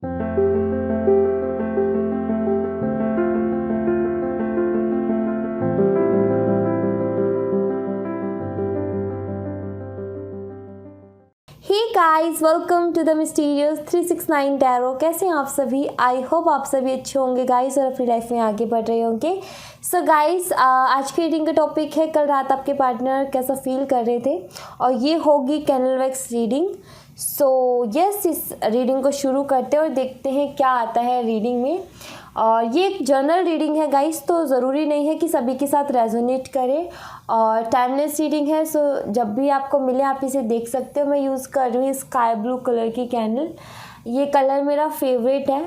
Guys welcome to the mysterious 369 tarot. कैसे हैं आप सभी? आई होप आप सभी अच्छे होंगे गाइस और अपनी लाइफ में आगे बढ़ रहे होंगे। सो गाइस आज की रीडिंग का टॉपिक है कल रात आपके पार्टनर कैसा फील कर रहे थे, और ये होगी candle wax reading. So yes, इस रीडिंग को शुरू करते हैं और देखते हैं क्या आता है रीडिंग में। और ये एक जनरल रीडिंग है गाइस, तो ज़रूरी नहीं है कि सभी के साथ रेजोनेट करे, और टाइमलेस रीडिंग है। सो जब भी आपको मिले आप इसे देख सकते हो। मैं यूज़ कर रही हूँ स्काई ब्लू कलर की कैंडल। ये कलर मेरा फेवरेट है,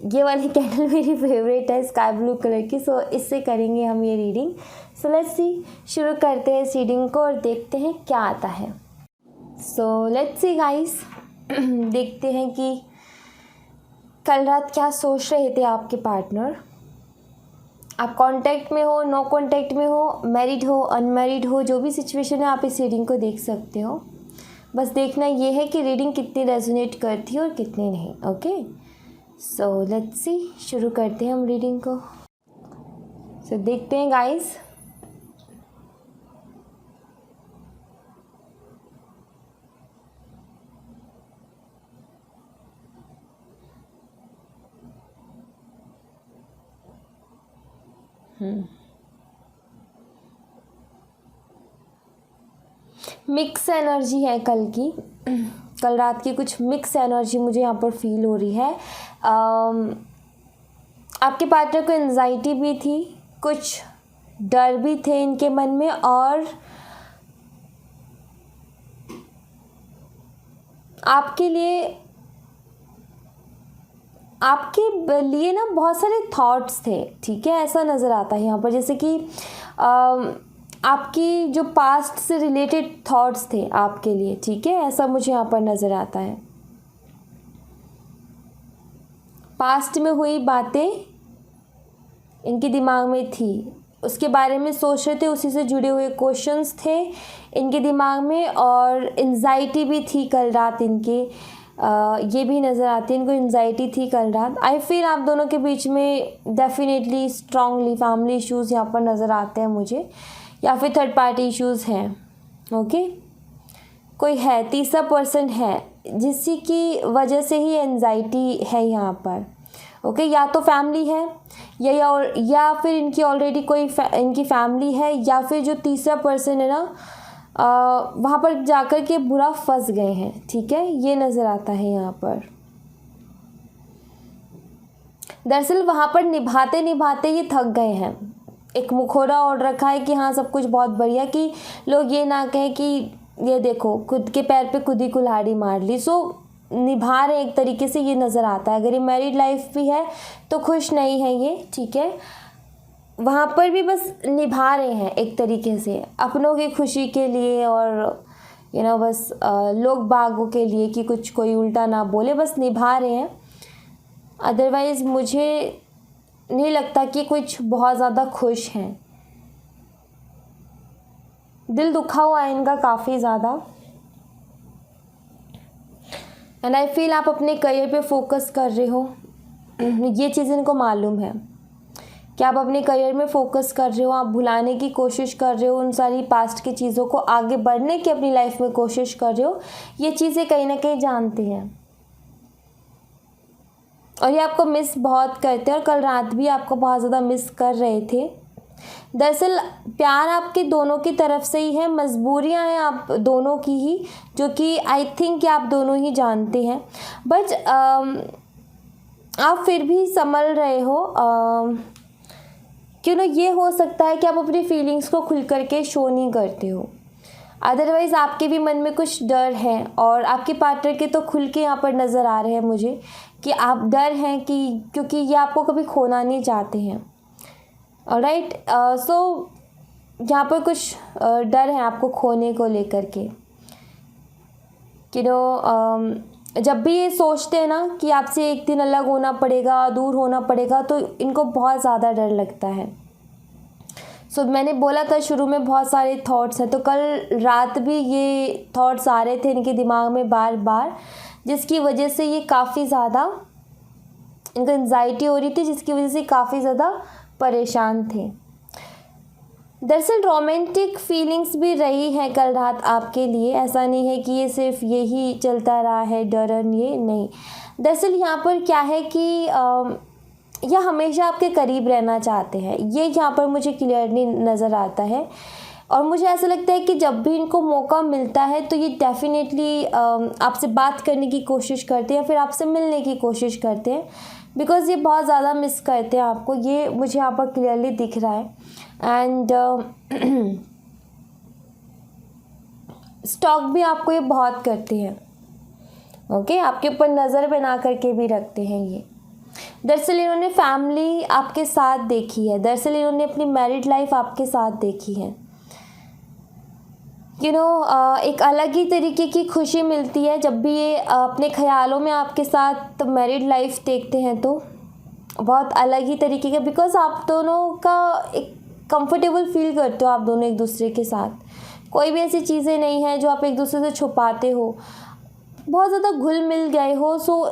ये वाली कैंडल मेरी फेवरेट है स्काई ब्लू कलर की। सो इससे करेंगे हम ये रीडिंग। सो लेट्स सी, शुरू करते हैं इस रीडिंग को और देखते हैं क्या आता है। सो लेट्स सी गाइस, देखते हैं कि कल रात क्या सोच रहे थे आपके पार्टनर। आप कांटेक्ट में हो, नो कांटेक्ट में हो, मैरिड हो, अनमैरिड हो, जो भी सिचुएशन है आप इस रीडिंग को देख सकते हो। बस देखना ये है कि रीडिंग कितनी रेजोनेट करती है और कितनी नहीं। ओके, सो लेट्स सी, शुरू करते हैं हम रीडिंग को। सो देखते हैं गाइस। मिक्स एनर्जी है कल की। कल रात की कुछ मिक्स एनर्जी मुझे यहाँ पर फील हो रही है। आपके पार्टनर को एंजाइटी भी थी, कुछ डर भी थे इनके मन में, और आपके लिए ना बहुत सारे थॉट्स थे। ठीक है, ऐसा नज़र आता है यहाँ पर, जैसे कि आपकी जो पास्ट से रिलेटेड थॉट्स थे आपके लिए। ठीक है, ऐसा मुझे यहाँ पर नज़र आता है। पास्ट में हुई बातें इनके दिमाग में थी, उसके बारे में सोच रहे थे, उसी से जुड़े हुए क्वेश्चंस थे इनके दिमाग में, और एंजाइटी भी थी कल रात इनके। ये भी नज़र आती है, इनको एंजाइटी थी कल रात। आई फील आप दोनों के बीच में डेफिनेटली स्ट्रांगली फैमिली इश्यूज़ यहाँ पर नज़र आते हैं मुझे, या फिर थर्ड पार्टी इश्यूज़ हैं। ओके, कोई है, तीसरा पर्सन है जिसकी की वजह से ही एंजाइटी है यहाँ पर। ओके, या तो फैमिली है या फिर इनकी ऑलरेडी कोई इनकी फैमिली है, या फिर जो तीसरा पर्सन है ना वहाँ पर जाकर के बुरा फंस गए हैं। ठीक है, ये नज़र आता है यहाँ पर। दरअसल वहाँ पर निभाते निभाते ये थक गए हैं। एक मुखौरा ओढ़ रखा है कि हाँ सब कुछ बहुत बढ़िया, कि लोग ये ना कहें कि ये देखो खुद के पैर पे खुद ही कुल्हाड़ी मार ली। सो निभा रहे एक तरीके से, ये नज़र आता है। अगर ये मैरिड लाइफ भी है तो खुश नहीं है ये। ठीक है, वहाँ पर भी बस निभा रहे हैं एक तरीके से अपनों की खुशी के लिए, और बस लोग बागों के लिए कि कुछ कोई उल्टा ना बोले, बस निभा रहे हैं। अदरवाइज़ मुझे नहीं लगता कि कुछ बहुत ज़्यादा खुश हैं। दिल दुखा हुआ है इनका काफ़ी ज़्यादा, एंड आई फील आप अपने करियर पे फोकस कर रहे हो। ये चीज़ इनको मालूम है कि आप अपने करियर में फोकस कर रहे हो, आप भुलाने की कोशिश कर रहे हो उन सारी पास्ट की चीज़ों को, आगे बढ़ने की अपनी लाइफ में कोशिश कर रहे हो। ये चीज़ें कहीं ना कहीं जानते हैं, और ये आपको मिस बहुत करते हैं, और कल रात भी आपको बहुत ज़्यादा मिस कर रहे थे। दरअसल प्यार आपके दोनों की तरफ से ही है, मजबूरियां हैं आप दोनों की ही, जो कि आई थिंक कि आप दोनों ही जानते हैं। बट आप फिर भी संभल रहे हो। क्यों ना, ये हो सकता है कि आप अपनी फीलिंग्स को खुल करके शो नहीं करते हो। अदरवाइज़ आपके भी मन में कुछ डर है, और आपके पार्टनर के तो खुल के यहाँ पर नज़र आ रहे हैं मुझे कि आप डर हैं, कि क्योंकि ये आपको कभी खोना नहीं चाहते हैं। ऑलराइट, सो यहाँ पर कुछ डर है आपको खोने को लेकर के। जब भी ये सोचते हैं ना कि आपसे एक दिन अलग होना पड़ेगा, दूर होना पड़ेगा, तो इनको बहुत ज़्यादा डर लगता है। सो मैंने बोला था शुरू में बहुत सारे थॉट्स हैं, तो कल रात भी ये थॉट्स आ रहे थे इनके दिमाग में बार बार, जिसकी वजह से ये काफ़ी ज़्यादा इनको एंजाइटी हो रही थी, जिसकी वजह से काफ़ी ज़्यादा परेशान थे। दरअसल रोमांटिक फीलिंग्स भी रही है कल रात आपके लिए, ऐसा नहीं है कि ये सिर्फ यही चलता रहा है डरन, ये नहीं। दरअसल यहाँ पर क्या है कि यह हमेशा आपके करीब रहना चाहते हैं, ये यहाँ पर मुझे क्लियरली नज़र आता है। और मुझे ऐसा लगता है कि जब भी इनको मौका मिलता है तो ये डेफिनेटली आपसे बात करने की कोशिश करते हैं या फिर आपसे मिलने की कोशिश करते हैं, बिकॉज़ ये बहुत ज़्यादा मिस करते हैं आपको, ये मुझे यहाँ पर क्लियरली दिख रहा है। एंड स्टॉक भी आपको ये बहुत करते हैं, ओके, आपके ऊपर नज़र बना करके भी रखते हैं ये। दरअसल इन्होंने फैमिली आपके साथ देखी है, दरअसल इन्होंने अपनी मैरिड लाइफ आपके साथ देखी है। एक अलग ही तरीके की खुशी मिलती है जब भी ये अपने ख्यालों में आपके साथ मैरिड लाइफ देखते हैं, तो बहुत अलग ही तरीके का, बिकॉज़ आप दोनों का एक कंफर्टेबल फील करते हो, आप दोनों एक दूसरे के साथ। कोई भी ऐसी चीज़ें नहीं हैं जो आप एक दूसरे से छुपाते हो, बहुत ज़्यादा घुल मिल गए हो। सो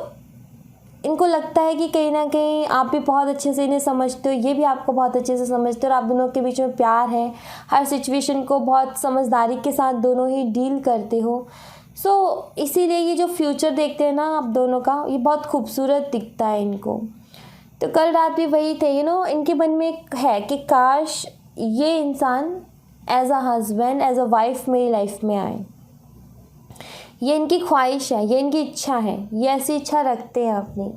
इनको लगता है कि कहीं ना कहीं आप भी बहुत अच्छे से इन्हें समझते हो, ये भी आपको बहुत अच्छे से समझते हो, और आप दोनों के बीच में प्यार है, हर सिचुएशन को बहुत समझदारी के साथ दोनों ही डील करते हो। सो इसीलिए ये जो फ्यूचर देखते हैं ना आप दोनों का, ये बहुत खूबसूरत दिखता है इनको। तो कल रात भी वही थे, इनके मन में है कि काश ये इंसान as a husband, as a wife मेरी लाइफ में आए। ये इनकी ख्वाहिश है, ये इनकी इच्छा है, ये ऐसी इच्छा रखते हैं अपनी।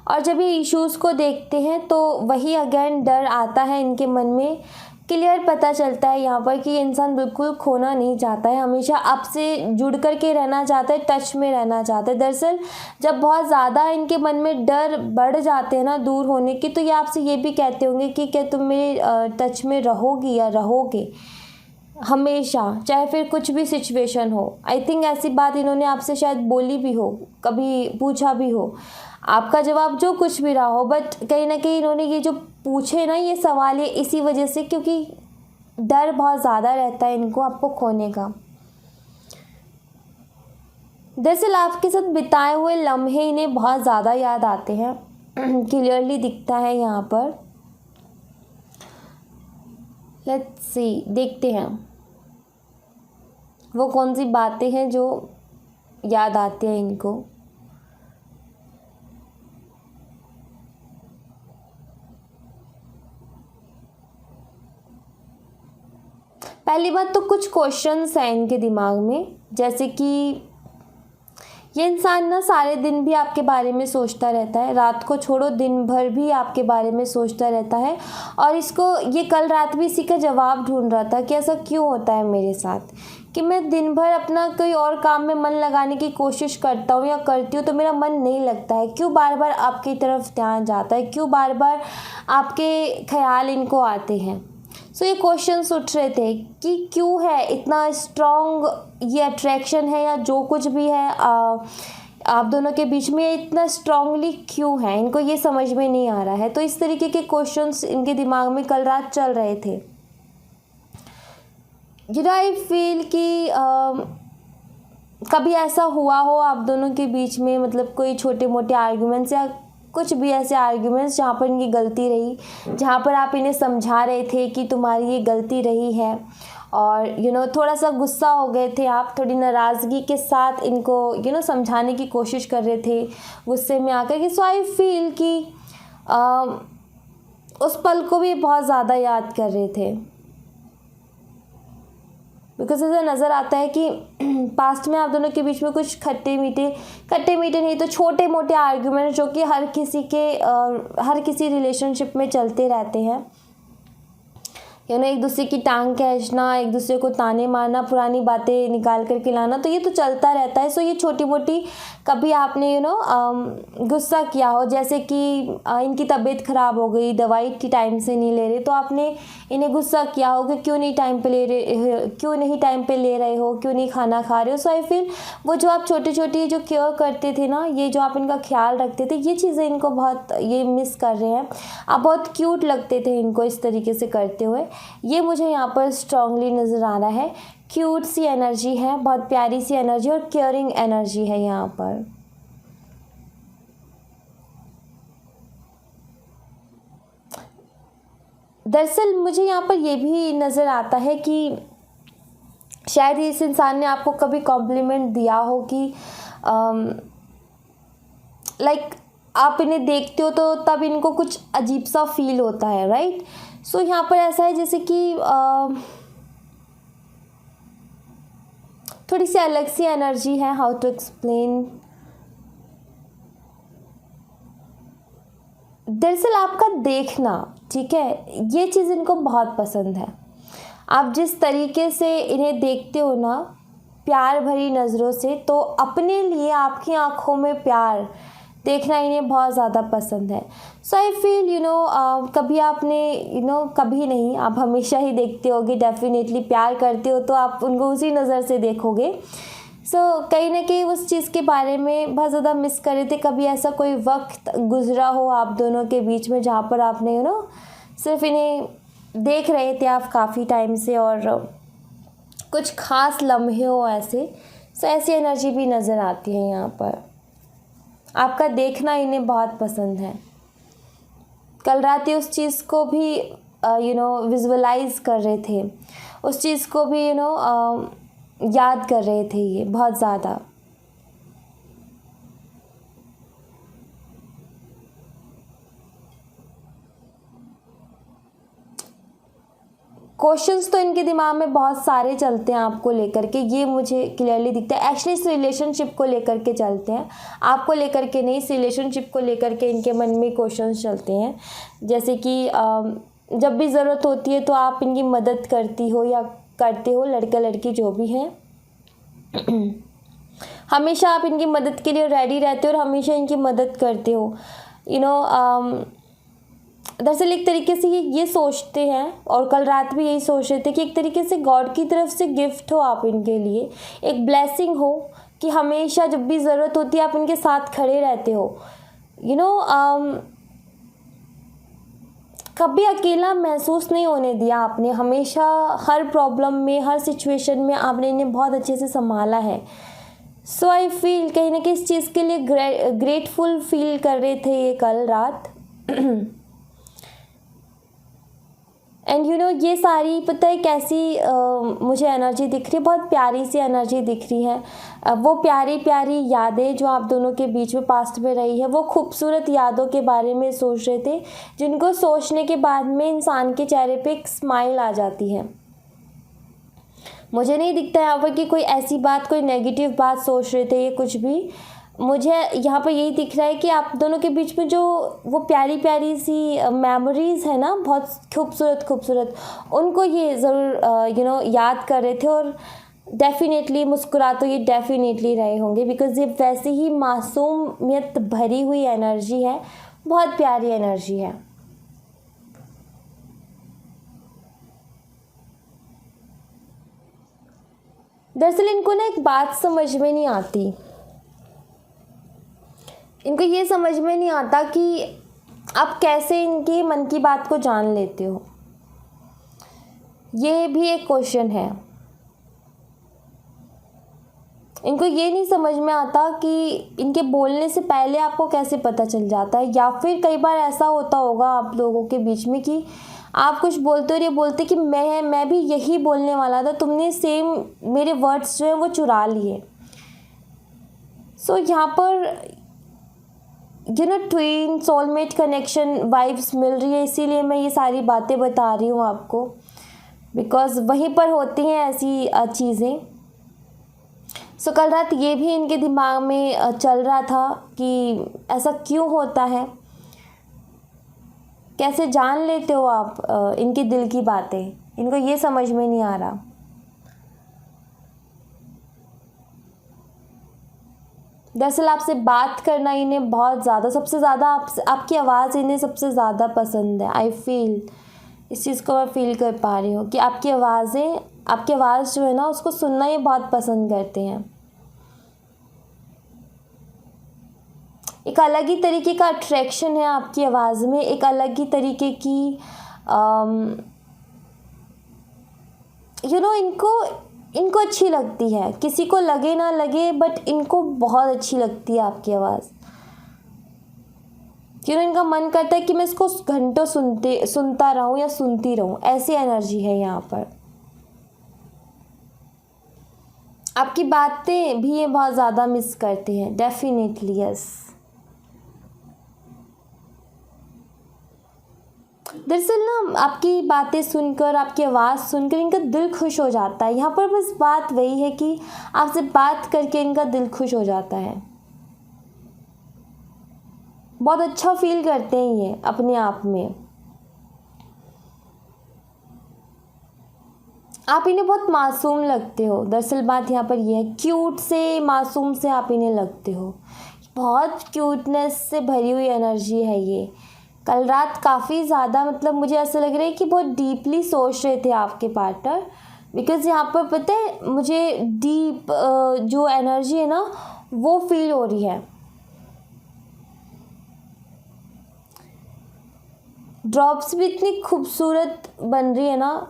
और जब ये इश्यूज़ को देखते हैं तो वही अगेन डर आता है इनके मन में। क्लियर पता चलता है यहाँ पर कि ये इंसान बिल्कुल खोना नहीं चाहता है, हमेशा आपसे जुड़ कर के रहना चाहता है, टच में रहना चाहता है। दरअसल जब बहुत ज़्यादा इनके मन में डर बढ़ जाते हैं ना दूर होने की, तो ये आपसे ये भी कहते होंगे कि क्या तुम मेरे टच में रहोगी या रहोगे हमेशा, चाहे फिर कुछ भी सिचुएशन हो। आई थिंक ऐसी बात इन्होंने आपसे शायद बोली भी हो, कभी पूछा भी हो। आपका जवाब जो कुछ भी रहा हो, बट कहीं ना कहीं इन्होंने ये जो पूछे ना ये सवाल, ये इसी वजह से, क्योंकि डर बहुत ज़्यादा रहता है इनको आपको खोने का। दरअसल आपके साथ बिताए हुए लम्हे इन्हें बहुत ज़्यादा याद आते हैं, क्लियरली दिखता है यहाँ पर। लेट्स सी, देखते हैं वो कौन सी बातें हैं जो याद आती हैं इनको। पहली बात तो कुछ क्वेश्चंस हैं इनके दिमाग में, जैसे कि ये इंसान ना सारे दिन भी आपके बारे में सोचता रहता है, रात को छोड़ो दिन भर भी आपके बारे में सोचता रहता है। और इसको ये कल रात भी इसी का जवाब ढूंढ रहा था कि ऐसा क्यों होता है मेरे साथ, कि मैं दिन भर अपना कोई और काम में मन लगाने की कोशिश करता हूँ या करती हूँ तो मेरा मन नहीं लगता है, क्यों बार बार आपकी तरफ ध्यान जाता है, क्यों बार बार आपके ख्याल इनको आते हैं। सो ये क्वेश्चंस उठ रहे थे कि क्यों है इतना स्ट्रॉन्ग ये अट्रैक्शन है, या जो कुछ भी है आप दोनों के बीच में इतना स्ट्रांगली क्यों है, इनको ये समझ में नहीं आ रहा है। तो इस तरीके के क्वेश्चंस इनके दिमाग में कल रात चल रहे थे। आई फील कि कभी ऐसा हुआ हो आप दोनों के बीच में, मतलब कोई छोटे मोटे आर्ग्यूमेंट्स या कुछ भी ऐसे आर्ग्यूमेंट्स जहाँ पर इनकी गलती रही, जहाँ पर आप इन्हें समझा रहे थे कि तुम्हारी ये गलती रही है, और थोड़ा सा गुस्सा हो गए थे आप, थोड़ी नाराज़गी के साथ इनको समझाने की कोशिश कर रहे थे गुस्से में आकर के। सो आई फील कि उस पल को भी बहुत ज़्यादा याद कर रहे थे, बिकॉज ऐसा नज़र आता है कि पास्ट में आप दोनों के बीच में कुछ खट्टे मीठे नहीं तो छोटे मोटे आर्ग्यूमेंट जो कि हर किसी रिलेशनशिप में चलते रहते हैं। एक दूसरे की टांग खींचना, एक दूसरे को ताने मारना, पुरानी बातें निकाल करके लाना, तो ये तो चलता रहता है। सो ये छोटी मोटी कभी आपने गुस्सा किया हो, जैसे कि इनकी तबीयत ख़राब हो गई, दवाई की टाइम से नहीं ले रहे, तो आपने इन्हें गुस्सा किया हो कि क्यों नहीं टाइम पे ले रहे हो, क्यों नहीं खाना खा रहे हो। सो आई फील वो जो आप छोटी जो केयर करते थे ना, ये जो आप इनका ख्याल रखते थे, ये चीज़ें इनको बहुत ये मिस कर रहे हैं। आप बहुत क्यूट लगते थे इनको इस तरीके से करते हुए, ये मुझे यहाँ पर स्ट्रांगली नज़र आ रहा है क्यूट सी एनर्जी है, बहुत प्यारी सी एनर्जी और केयरिंग एनर्जी है यहाँ पर। दरअसल मुझे यहाँ पर ये भी नज़र आता है कि शायद इस इंसान ने आपको कभी कॉम्प्लीमेंट दिया हो कि लाइक आप इन्हें देखते हो तो तब इनको कुछ अजीब सा फील होता है, राइट। सो यहाँ पर ऐसा है जैसे कि थोड़ी सी अलग सी एनर्जी है, हाउ टू एक्सप्लेन। दरअसल आपका देखना, ठीक है, ये चीज़ इनको बहुत पसंद है। आप जिस तरीके से इन्हें देखते हो ना, प्यार भरी नज़रों से, तो अपने लिए आपकी आंखों में प्यार देखना इन्हें बहुत ज़्यादा पसंद है। सो आई फील कभी आपने कभी नहीं, आप हमेशा ही देखते होगे, डेफिनेटली प्यार करते हो तो आप उनको उसी नज़र से देखोगे। कहीं ना कहीं उस चीज़ के बारे में बहुत ज़्यादा मिस कर रहे थे। कभी ऐसा कोई वक्त गुजरा हो आप दोनों के बीच में जहाँ पर आपने सिर्फ इन्हें देख रहे थे आप काफ़ी टाइम से, और कुछ ख़ास लम्हे हो ऐसे। ऐसी एनर्जी भी नज़र आती है यहाँ पर। आपका देखना इन्हें बहुत पसंद है। कल रात ये उस चीज़ को भी विजुअलाइज कर रहे थे, उस चीज़ को भी याद कर रहे थे ये बहुत ज़्यादा। क्वेश्चंस तो इनके दिमाग में बहुत सारे चलते हैं आपको लेकर के, ये मुझे क्लियरली दिखता है। एक्चुअली इस रिलेशनशिप को लेकर के चलते हैं, आपको लेकर के नहीं, इस रिलेशनशिप को लेकर के इनके मन में क्वेश्चंस चलते हैं। जैसे कि जब भी ज़रूरत होती है तो आप इनकी मदद करती हो या करते हो, लड़का लड़की जो भी हैं, हमेशा आप इनकी मदद के लिए रेडी रहते हो और हमेशा इनकी मदद करते हो। दरअसल एक तरीके से ये सोचते हैं, और कल रात भी यही सोच रहे थे कि एक तरीके से गॉड की तरफ से गिफ्ट हो आप इनके लिए, एक ब्लेसिंग हो कि हमेशा जब भी ज़रूरत होती है आप इनके साथ खड़े रहते हो। कभी अकेला महसूस नहीं होने दिया आपने, हमेशा हर प्रॉब्लम में, हर सिचुएशन में आपने इन्हें बहुत अच्छे से संभाला है। सो आई फील कहीं ना कहीं इस चीज़ के लिए ग्रेटफुल फील कर रहे थे ये कल रात। एंड ये सारी पता है कैसी मुझे एनर्जी दिख रही है, बहुत प्यारी सी एनर्जी दिख रही है। वो प्यारी प्यारी यादें जो आप दोनों के बीच में पास्ट में रही है, वो खूबसूरत यादों के बारे में सोच रहे थे, जिनको सोचने के बाद में इंसान के चेहरे पे एक स्माइल आ जाती है। मुझे नहीं दिखता यहाँ पर कि कोई ऐसी बात, कोई नेगेटिव बात सोच रहे थे ये कुछ भी। मुझे यहाँ पर यही दिख रहा है कि आप दोनों के बीच में जो वो प्यारी प्यारी सी मेमोरीज़ है ना, बहुत खूबसूरत, उनको ये ज़रूर याद कर रहे थे। और डेफिनेटली मुस्कुरा तो ये डेफिनेटली रहे होंगे, बिकॉज़ ये वैसे ही मासूमियत भरी हुई एनर्जी है, बहुत प्यारी एनर्जी है। दरअसल इनको ना एक बात समझ में नहीं आती, इनको ये समझ में नहीं आता कि आप कैसे इनके मन की बात को जान लेते हो। ये भी एक क्वेश्चन है। इनको ये नहीं समझ में आता कि इनके बोलने से पहले आपको कैसे पता चल जाता है, या फिर कई बार ऐसा होता होगा आप लोगों के बीच में कि आप कुछ बोलते हो और ये बोलते कि मैं भी यही बोलने वाला था, तुमने सेम मेरे वर्ड्स जो है वो चुरा लिए। यहाँ पर ट्विन सोलमेट कनेक्शन वाइब्स मिल रही है, इसीलिए मैं ये सारी बातें बता रही हूँ आपको, बिकॉज़ वहीं पर होती हैं ऐसी चीज़ें। कल रात ये भी इनके दिमाग में चल रहा था कि ऐसा क्यों होता है, कैसे जान लेते हो आप इनके दिल की बातें, इनको ये समझ में नहीं आ रहा। दरअसल आपसे बात करना इन्हें बहुत ज़्यादा, सबसे ज़्यादा आपकी आवाज़ इन्हें सबसे ज़्यादा पसंद है। आई फील, इस चीज़ को मैं फील कर पा रही हूँ कि आपकी आवाज़ जो है ना, उसको सुनना ये बहुत पसंद करते हैं। एक अलग ही तरीके का अट्रैक्शन है आपकी आवाज़ में, एक अलग ही तरीके की इनको इनको अच्छी लगती है, किसी को लगे ना लगे बट इनको बहुत अच्छी लगती है आपकी आवाज़। इनका मन करता है कि मैं इसको घंटों सुनता रहूं या सुनती रहूं, ऐसी एनर्जी है यहाँ पर। आपकी बातें भी ये बहुत ज़्यादा मिस करते हैं, डेफिनेटली यस। दरअसल ना आपकी बातें सुनकर, आपकी आवाज़ सुनकर इनका दिल खुश हो जाता है। यहाँ पर बस बात वही है कि आपसे बात करके इनका दिल खुश हो जाता है, बहुत अच्छा फील करते हैं ये अपने आप में। आप इन्हें बहुत मासूम लगते हो, दरअसल बात यहाँ पर यह है, क्यूट से मासूम से आप इन्हें लगते हो। बहुत क्यूटनेस से भरी हुई एनर्जी है ये। कल रात काफ़ी ज़्यादा मतलब मुझे ऐसा लग रहा है कि बहुत डीपली सोच रहे थे आपके पार्टनर, बिकॉज़ यहाँ पर पता है मुझे डीप जो एनर्जी है ना वो फील हो रही है। ड्रॉप्स भी इतनी खूबसूरत बन रही है ना,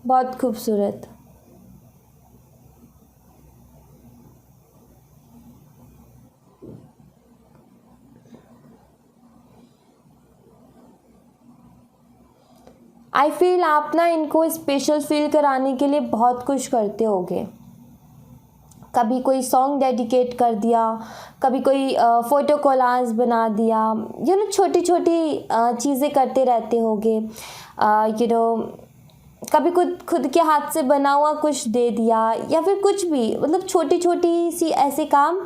बहुत खूबसूरत। आई फील आप ना इनको स्पेशल फील कराने के लिए बहुत कुछ करते होगे। कभी कोई सॉन्ग डेडिकेट कर दिया, कभी कोई फ़ोटो कोलाज बना दिया, छोटी छोटी चीज़ें करते रहते होगे। कभी खुद के हाथ से बना हुआ कुछ दे दिया, या फिर कुछ भी, मतलब छोटी छोटी सी ऐसे काम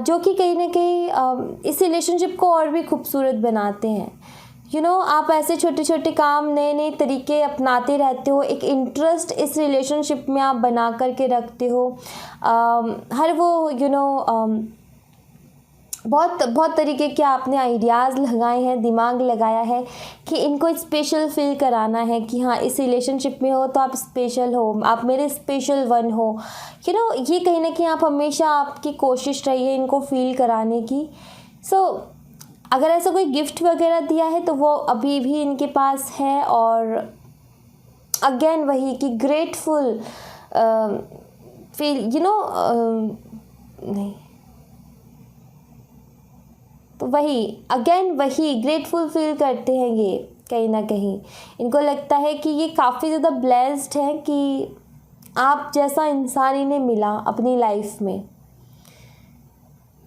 जो कि कहीं ना कहीं इस रिलेशनशिप को और भी खूबसूरत बनाते हैं। आप ऐसे छोटे छोटे काम, नए नए तरीके अपनाते रहते हो, एक इंटरेस्ट इस रिलेशनशिप में आप बना करके रखते हो। हर वो बहुत बहुत तरीके के आपने आइडियाज़ लगाए हैं, दिमाग लगाया है कि इनको स्पेशल फील कराना है कि हाँ इस रिलेशनशिप में हो तो आप स्पेशल हो, आप मेरे स्पेशल वन हो। ये कहीं ना कहीं आप हमेशा आपकी कोशिश रही है इनको फील कराने की। अगर ऐसा कोई गिफ्ट वगैरह दिया है तो वो अभी भी इनके पास है, और अगेन वही कि ग्रेटफुल फील नहीं, तो वही ग्रेटफुल फील करते हैं ये कहीं ना कहीं। इनको लगता है कि ये काफ़ी ज़्यादा ब्लेस्ड है कि आप जैसा इंसान इन्हें मिला अपनी लाइफ में।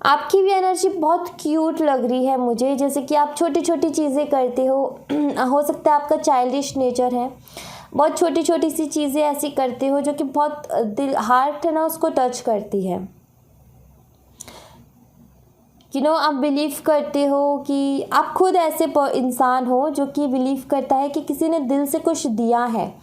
आपकी भी एनर्जी बहुत क्यूट लग रही है मुझे, जैसे कि आप छोटी छोटी चीज़ें करते हो सकता है आपका चाइल्डिश नेचर है, बहुत छोटी छोटी सी चीज़ें ऐसी करते हो जो कि बहुत हार्ट है ना उसको टच करती है। आप बिलीव करते हो कि आप खुद ऐसे इंसान हो जो कि बिलीव करता है कि किसी ने दिल से कुछ दिया है,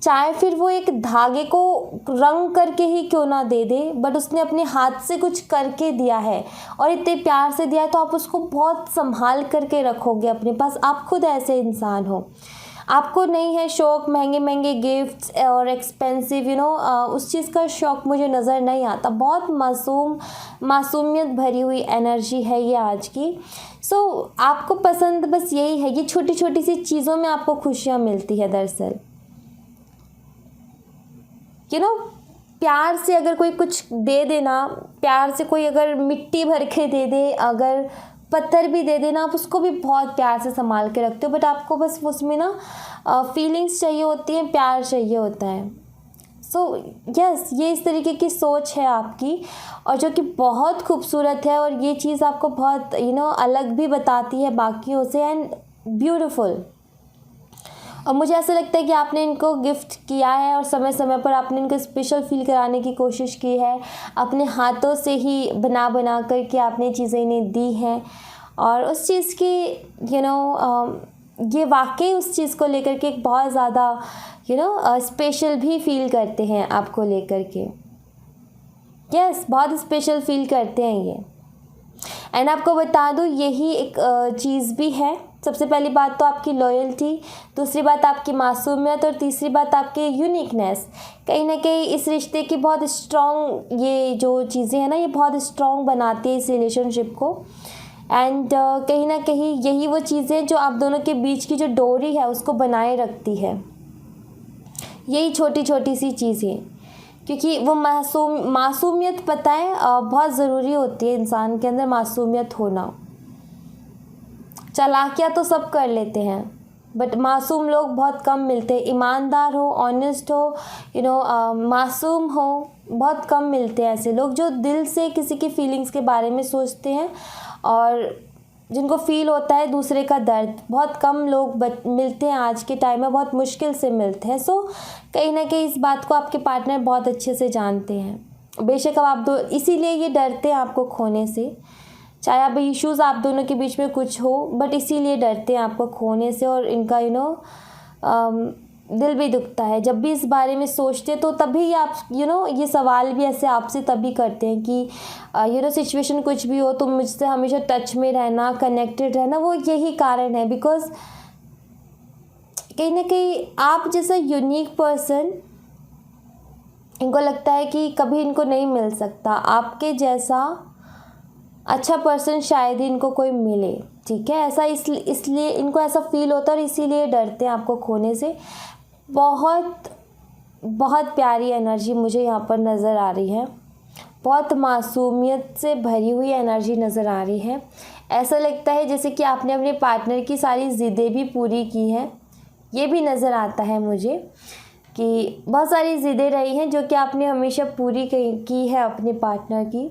चाहे फिर वो एक धागे को रंग करके ही क्यों ना दे दे, बट उसने अपने हाथ से कुछ करके दिया है और इतने प्यार से दिया है, तो आप उसको बहुत संभाल करके रखोगे अपने पास। आप खुद ऐसे इंसान हो। आपको नहीं है शौक़ महंगे महंगे गिफ्ट्स और एक्सपेंसिव उस चीज़ का शौक़ मुझे नज़र नहीं आता। बहुत मासूमियत भरी हुई एनर्जी है ये आज की। आपको पसंद बस यही है, ये छोटी छोटी सी चीज़ों में आपको खुशियाँ मिलती है। दरअसल प्यार से अगर कोई कुछ दे देना, प्यार से कोई अगर मिट्टी भर के दे दे, अगर पत्थर भी दे देना, आप उसको भी बहुत प्यार से संभाल के रखते हो, बट आपको बस उसमें ना फीलिंग्स चाहिए होती हैं, प्यार चाहिए होता है। यस, ये इस तरीके की सोच है आपकी, और जो कि बहुत खूबसूरत है, और ये चीज़ आपको बहुत अलग भी बताती है बाकियों से, एंड ब्यूटीफुल। और मुझे ऐसा लगता है कि आपने इनको गिफ्ट किया है और समय समय पर आपने इनको स्पेशल फील कराने की कोशिश की है, अपने हाथों से ही बना करके आपने चीज़ें इन्हें दी हैं, और उस चीज़ की ये वाकई उस चीज़ को लेकर के एक बहुत ज़्यादा स्पेशल भी फील करते हैं आपको लेकर के। यस, बहुत स्पेशल फील करते हैं ये। एंड आपको बता दूँ यही एक चीज़ भी है। सबसे पहली बात तो आपकी लॉयल्टी, दूसरी बात आपकी मासूमियत, और तीसरी बात आपकी यूनिकनेस। कहीं ना कहीं इस रिश्ते की बहुत स्ट्रॉन्ग ये जो चीज़ें हैं ना, ये बहुत स्ट्रॉन्ग बनाती है इस रिलेशनशिप को। एंड कहीं ना कहीं यही वो चीज़ें जो आप दोनों के बीच की जो डोरी है उसको बनाए रखती है। यही छोटी छोटी सी चीज़ें, क्योंकि वो मासूमियत पता है बहुत ज़रूरी होती है इंसान के अंदर, मासूमियत होना। चालाकियाँ तो सब कर लेते हैं बट मासूम लोग बहुत कम मिलते हैं। ईमानदार हो, ऑनेस्ट हो, मासूम हो, बहुत कम मिलते हैं ऐसे लोग जो दिल से किसी की फीलिंग्स के बारे में सोचते हैं और जिनको फील होता है दूसरे का दर्द। बहुत कम लोग मिलते हैं आज के टाइम में, बहुत मुश्किल से मिलते हैं। सो कहीं ना कहीं इस बात को आपके पार्टनर बहुत अच्छे से जानते हैं। बेशक अब आप दो इसीलिए ये डरते हैं आपको खोने से, चाहे अब इश्यूज़ आप दोनों के बीच में कुछ हो, बट इसीलिए डरते हैं आपको खोने से। और इनका दिल भी दुखता है जब भी इस बारे में सोचते, तो तभी आप ये सवाल भी ऐसे आपसे तभी करते हैं कि सिचुएशन कुछ भी हो तो मुझसे हमेशा टच में रहना, कनेक्टेड रहना। वो यही कारण है बिकॉज कहीं ना कहीं आप जैसा यूनिक पर्सन इनको लगता है कि कभी इनको नहीं मिल सकता। आपके जैसा अच्छा पर्सन शायद ही इनको कोई मिले, ठीक है। ऐसा इसलिए इनको ऐसा फील होता है और इसीलिए डरते हैं आपको खोने से। बहुत बहुत प्यारी एनर्जी मुझे यहाँ पर नज़र आ रही है, बहुत मासूमियत से भरी हुई एनर्जी नज़र आ रही है। ऐसा लगता है जैसे कि आपने अपने पार्टनर की सारी ज़िदें भी पूरी की हैं। ये भी नज़र आता है मुझे कि बहुत सारी ज़िदें रही हैं जो कि आपने हमेशा पूरी की है अपने पार्टनर की।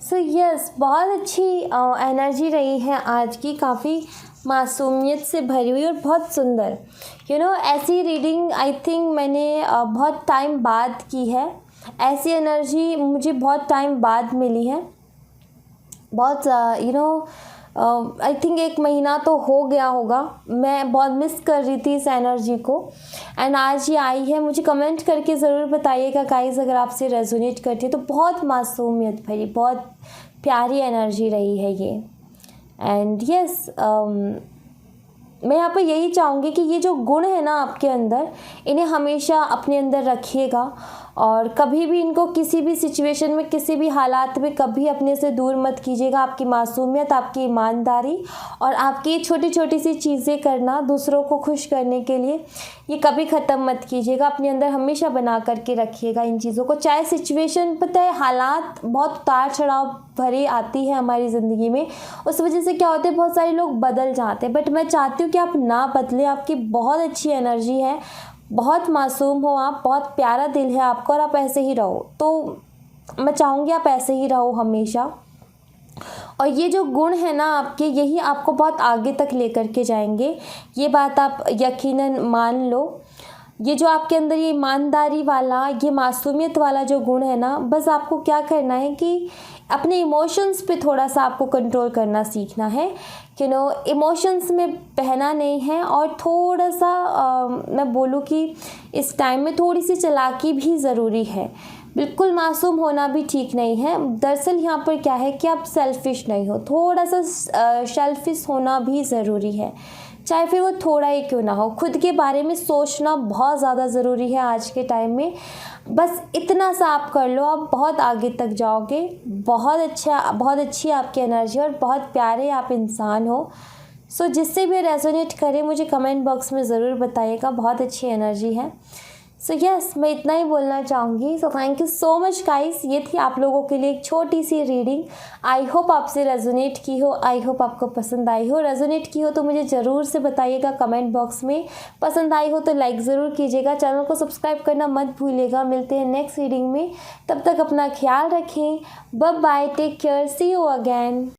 सो यस, बहुत अच्छी एनर्जी रही है आज की, काफ़ी मासूमियत से भरी हुई और बहुत सुंदर। ऐसी रीडिंग आई थिंक मैंने बहुत टाइम बाद की है। ऐसी एनर्जी मुझे बहुत टाइम बाद मिली है। बहुत आई थिंक 1 महीना तो हो गया होगा, मैं बहुत मिस कर रही थी इस एनर्जी को एंड आज ये आई है। मुझे कमेंट करके ज़रूर बताइएगा गाइस अगर आपसे रेजोनेट करती है तो। बहुत मासूमियत भरी, बहुत प्यारी एनर्जी रही है ये। एंड यस, मैं यहाँ पर यही चाहूँगी कि ये जो गुण है ना आपके अंदर, इन्हें हमेशा अपने अंदर रखिएगा और कभी भी इनको किसी भी सिचुएशन में, किसी भी हालात में कभी अपने से दूर मत कीजिएगा। आपकी मासूमियत, आपकी ईमानदारी और आपकी ये छोटी छोटी सी चीज़ें करना दूसरों को खुश करने के लिए, ये कभी ख़त्म मत कीजिएगा। अपने अंदर हमेशा बना करके रखिएगा इन चीज़ों को। चाहे सिचुएशन, पता है हालात बहुत उतार चढ़ाव भरी आती है हमारी ज़िंदगी में, उस वजह से क्या होता है बहुत सारे लोग बदल जाते हैं, बट मैं चाहती हूँ कि आप ना बदलें। आपकी बहुत अच्छी एनर्जी है, बहुत मासूम हो आप, बहुत प्यारा दिल है आपका और आप ऐसे ही रहो। तो मैं चाहूँगी आप ऐसे ही रहो हमेशा। और ये जो गुण है ना आपके, यही आपको बहुत आगे तक लेकर के जाएंगे, ये बात आप यकीनन मान लो। ये जो आपके अंदर ये ईमानदारी वाला, ये मासूमियत वाला जो गुण है ना, बस आपको क्या करना है कि अपने इमोशंस पे थोड़ा सा आपको कंट्रोल करना सीखना है। इमोशंस में बहना नहीं है और थोड़ा सा मैं बोलूँ कि इस टाइम में थोड़ी सी चालाकी भी ज़रूरी है। बिल्कुल मासूम होना भी ठीक नहीं है। दरअसल यहाँ पर क्या है कि आप सेल्फिश नहीं हो, थोड़ा सा सेल्फिश होना भी ज़रूरी है, चाहे फिर वो थोड़ा ही क्यों ना हो। खुद के बारे में सोचना बहुत ज़्यादा ज़रूरी है आज के टाइम में। बस इतना सा आप कर लो, आप बहुत आगे तक जाओगे। बहुत अच्छी आपकी एनर्जी और बहुत प्यारे आप इंसान हो। सो जिससे भी रेजोनेट करे मुझे कमेंट बॉक्स में ज़रूर बताइएगा, बहुत अच्छी एनर्जी है। सो यस, मैं इतना ही बोलना चाहूँगी। So thank you so much guys, ये थी आप लोगों के लिए एक छोटी सी रीडिंग। आई होप आपसे रेजोनेट की हो, आई होप आपको पसंद आई हो। रेजोनेट की हो तो मुझे ज़रूर से बताइएगा कमेंट बॉक्स में। पसंद आई हो तो लाइक ज़रूर कीजिएगा, चैनल को सब्सक्राइब करना मत भूलिएगा। मिलते हैं नेक्स्ट रीडिंग में, तब तक अपना ख्याल रखें। Bye bye, take care, see you again.